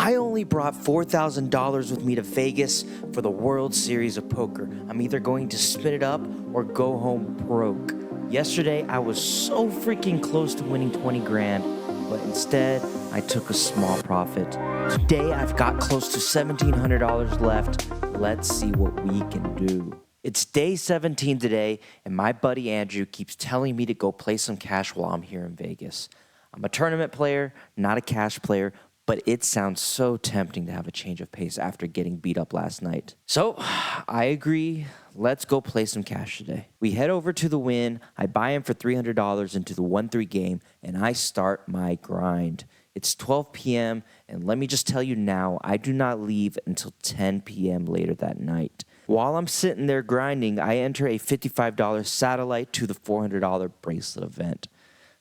I only brought $4,000 with me to Vegas for the World Series of Poker. I'm either going to spin it up or go home broke. Yesterday, I was so freaking close to winning 20 grand, but instead, I took a small profit. Today, I've got close to $1,700 left. Let's see what we can do. It's day 17 today, and my buddy Andrew keeps telling me to go play some cash while I'm here in Vegas. I'm a tournament player, not a cash player, but it sounds so tempting to have a change of pace after getting beat up last night. So, I agree. Let's go play some cash today. We head over to the Win. I buy him for $300 into the 1-3 game, and I start my grind. It's 12 p.m., and let me just tell you now, I do not leave until 10 p.m. later that night. While I'm sitting there grinding, I enter a $55 satellite to the $400 bracelet event.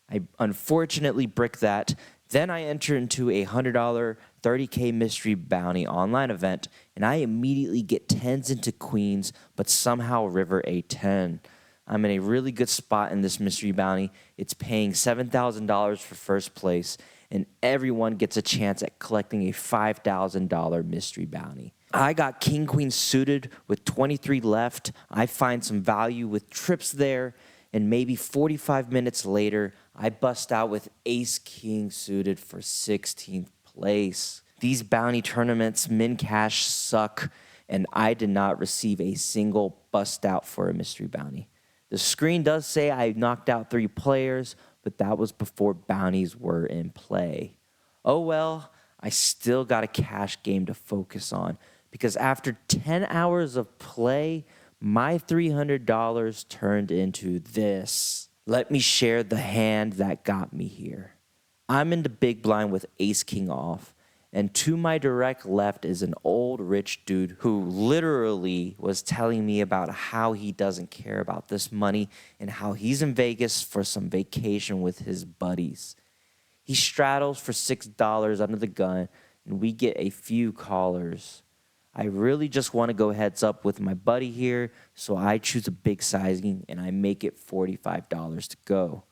I unfortunately brick that. Then I enter into a $100 30K mystery bounty online event, and I immediately get 10s into queens, but somehow river a 10. I'm in a really good spot in this mystery bounty. It's paying $7,000 for first place, and everyone gets a chance at collecting a $5,000 mystery bounty. I got king-queen suited with 23 left. I find some value with trips there, and maybe 45 minutes later, I bust out with ace-king suited for 16th place. These bounty tournaments, min cash, suck, and I did not receive a single bust out for a mystery bounty. The screen does say I knocked out 3 players, but that was before bounties were in play. Oh well, I still got a cash game to focus on, because after 10 hours of play, my $300 turned into this. Let me share the hand that got me here. I'm in the big blind with ace-king off, and to my direct left is an old rich dude who literally was telling me about how he doesn't care about this money and how he's in Vegas for some vacation with his buddies. He straddles for $6 under the gun, and we get a few callers. I really just want to go heads up with my buddy here, so I choose a big sizing and I make it $45 to go.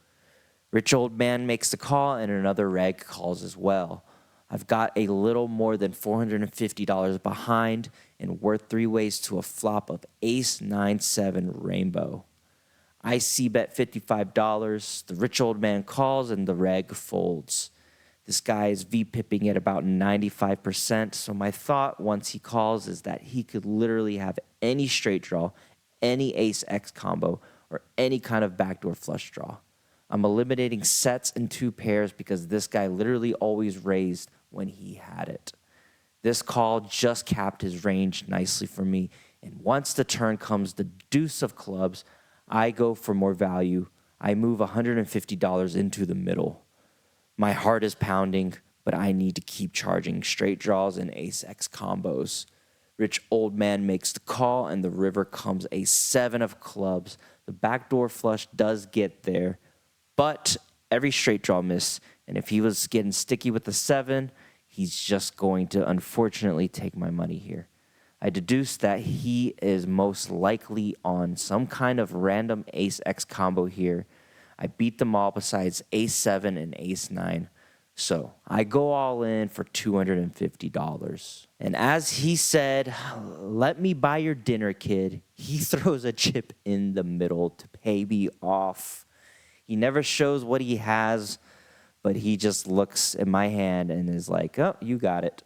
Rich old man makes the call and another reg calls as well. I've got a little more than $450 behind and worth 3 ways to a flop of ace 9-7 rainbow. I c-bet $55, the rich old man calls and the reg folds. This guy is V-pipping at about 95%, so my thought once he calls is that he could literally have any straight draw, any ace-X combo, or any kind of backdoor flush draw. I'm eliminating sets and 2 pairs because this guy literally always raised when he had it. This call just capped his range nicely for me, and once the turn comes the deuce of clubs, I go for more value. I move $150 into the middle. My heart is pounding, but I need to keep charging straight draws and ace-X combos. Rich old man makes the call, and the river comes a 7 of clubs. The backdoor flush does get there, but every straight draw miss, and if he was getting sticky with the 7, he's just going to unfortunately take my money here. I deduce that he is most likely on some kind of random ace-X combo here. I beat them all besides ace-7 and ace-9. So I go all in for $250. And as he said, let me buy your dinner, kid, he throws a chip in the middle to pay me off. He never shows what he has, but he just looks at my hand and is like, oh, you got it.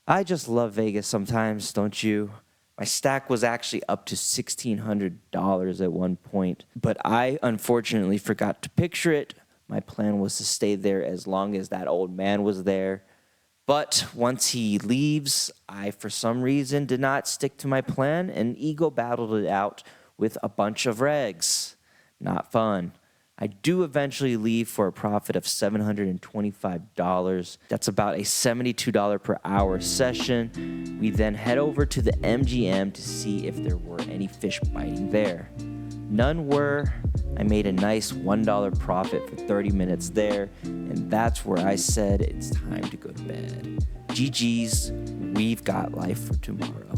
I just love Vegas sometimes, don't you? My stack was actually up to $1,600 at one point, but I unfortunately forgot to picture it. My plan was to stay there as long as that old man was there. But once he leaves, I, for some reason, did not stick to my plan and ego battled it out with a bunch of regs. Not fun. I do eventually leave for a profit of $725. That's about a $72 per hour session. We then head over to the MGM to see if there were any fish biting there. None were. I made a nice $1 profit for 30 minutes there, and that's where I said it's time to go to bed. GG's, we've got life for tomorrow.